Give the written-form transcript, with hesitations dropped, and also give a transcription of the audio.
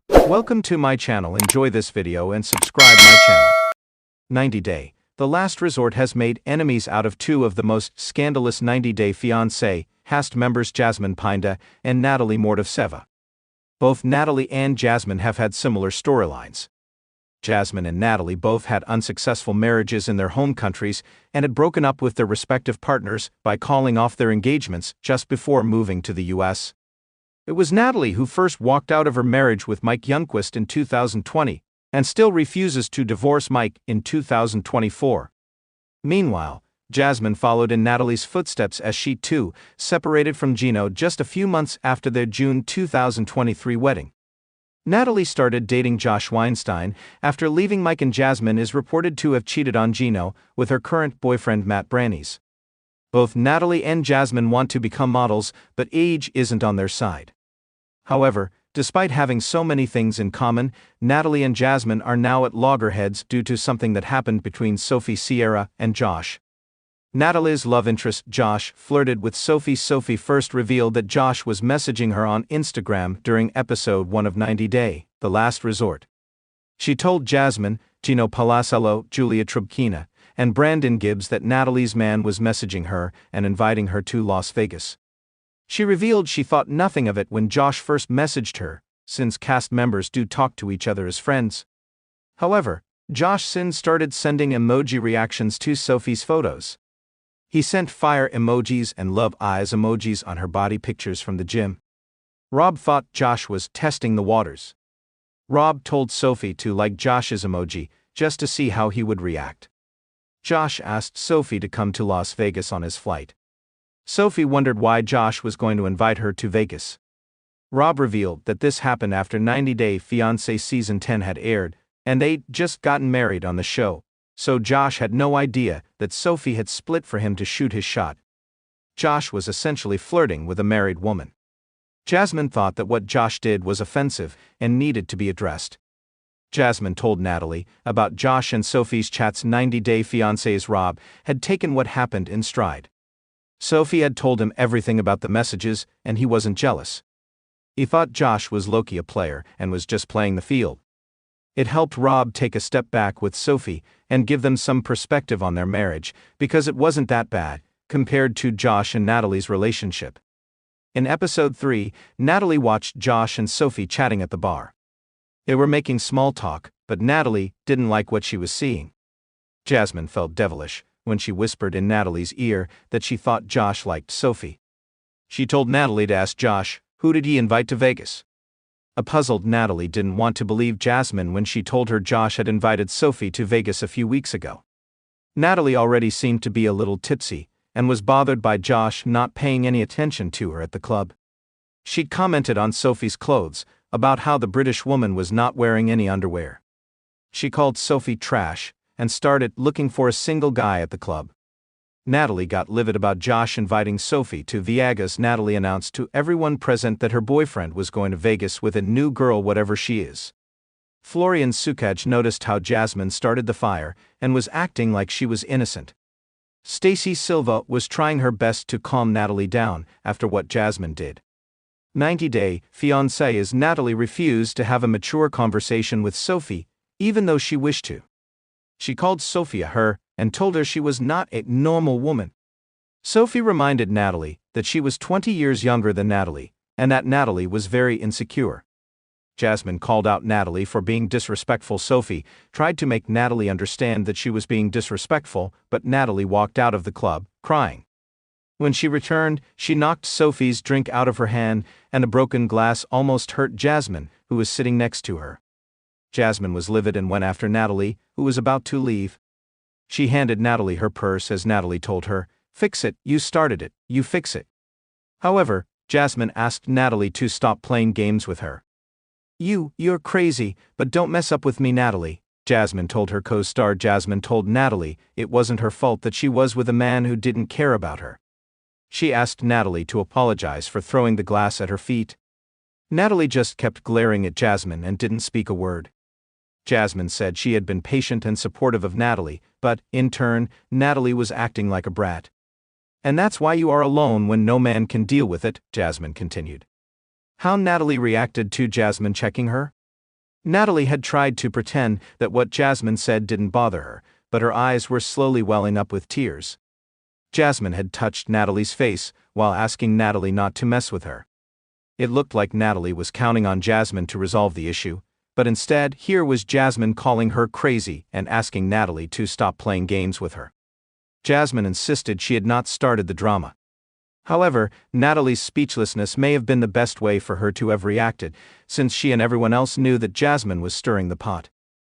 Welcome to my channel. Enjoy this video and subscribe my channel. 90 Day. The Last Resort has made enemies out of two of the most scandalous 90 Day Fiancé cast members, Jasmine Pineda and Natalie Mordovtseva. Both Natalie and Jasmine have had similar storylines. Jasmine and Natalie both had unsuccessful marriages in their home countries and had broken up with their respective partners by calling off their engagements just before moving to the US. It was Natalie who first walked out of her marriage with Mike Youngquist in 2020 and still refuses to divorce Mike in 2024. Meanwhile, Jasmine followed in Natalie's footsteps as she too separated from Gino just a few months after their June 2023 wedding. Natalie started dating Josh Weinstein after leaving Mike, and Jasmine is reported to have cheated on Gino with her current boyfriend Matt Brannies. Both Natalie and Jasmine want to become models, but age isn't on their side. However, despite having so many things in common, Natalie and Jasmine are now at loggerheads due to something that happened between Sophie Sierra and Josh. Natalie's love interest, Josh, flirted with Sophie. Sophie first revealed that Josh was messaging her on Instagram during episode 1 of 90 Day, The Last Resort. She told Jasmine, Gino Palacello, Julia Trubkina, and Brandon Gibbs that Natalie's man was messaging her and inviting her to Las Vegas. She revealed she thought nothing of it when Josh first messaged her, since cast members do talk to each other as friends. However, Josh soon started sending emoji reactions to Sophie's photos. He sent fire emojis and love eyes emojis on her body pictures from the gym. Rob thought Josh was testing the waters. Rob told Sophie to like Josh's emoji just to see how he would react. Josh asked Sophie to come to Las Vegas on his flight. Sophie wondered why Josh was going to invite her to Vegas. Rob revealed that this happened after 90 Day Fiancé Season 10 had aired, and they'd just gotten married on the show, so Josh had no idea that Sophie had split for him to shoot his shot. Josh was essentially flirting with a married woman. Jasmine thought that what Josh did was offensive and needed to be addressed. Jasmine told Natalie about Josh and Sophie's chats. 90 Day Fiancé's Rob had taken what happened in stride. Sophie had told him everything about the messages, and he wasn't jealous. He thought Josh was low-key a player and was just playing the field. It helped Rob take a step back with Sophie and give them some perspective on their marriage, because it wasn't that bad compared to Josh and Natalie's relationship. In episode 3, Natalie watched Josh and Sophie chatting at the bar. They were making small talk, but Natalie didn't like what she was seeing. Jasmine felt devilish when she whispered in Natalie's ear that she thought Josh liked Sophie. She told Natalie to ask Josh, who did he invite to Vegas? A puzzled Natalie didn't want to believe Jasmine when she told her Josh had invited Sophie to Vegas a few weeks ago. Natalie already seemed to be a little tipsy and was bothered by Josh not paying any attention to her at the club. She'd commented on Sophie's clothes, about how the British woman was not wearing any underwear. She called Sophie trash and started looking for a single guy at the club. Natalie got livid about Josh inviting Sophie to Viegas. Natalie announced to everyone present that her boyfriend was going to Vegas with a new girl, whatever she is. Florian Sukaj noticed how Jasmine started the fire and was acting like she was innocent. Stacy Silva was trying her best to calm Natalie down after what Jasmine did. 90 Day Fiancé Natalie refused to have a mature conversation with Sophie, even though she wished to. She called Sophie a her and told her she was not a normal woman. Sophie reminded Natalie that she was 20 years younger than Natalie, and that Natalie was very insecure. Jasmine called out Natalie for being disrespectful. Sophie tried to make Natalie understand that she was being disrespectful, but Natalie walked out of the club, crying. When she returned, she knocked Sophie's drink out of her hand, and a broken glass almost hurt Jasmine, who was sitting next to her. Jasmine was livid and went after Natalie, who was about to leave. She handed Natalie her purse as Natalie told her, "Fix it, you started it, you fix it." However, Jasmine asked Natalie to stop playing games with her. You're crazy, but don't mess up with me, Natalie," Jasmine told her co-star. Jasmine told Natalie it wasn't her fault that she was with a man who didn't care about her. She asked Natalie to apologize for throwing the glass at her feet. Natalie just kept glaring at Jasmine and didn't speak a word. Jasmine said she had been patient and supportive of Natalie, but, in turn, Natalie was acting like a brat. "And that's why you are alone when no man can deal with it," Jasmine continued. How Natalie reacted to Jasmine checking her? Natalie had tried to pretend that what Jasmine said didn't bother her, but her eyes were slowly welling up with tears. Jasmine had touched Natalie's face while asking Natalie not to mess with her. It looked like Natalie was counting on Jasmine to resolve the issue, but instead here was Jasmine calling her crazy and asking Natalie to stop playing games with her. Jasmine insisted she had not started the drama. However, Natalie's speechlessness may have been the best way for her to have reacted, since she and everyone else knew that Jasmine was stirring the pot.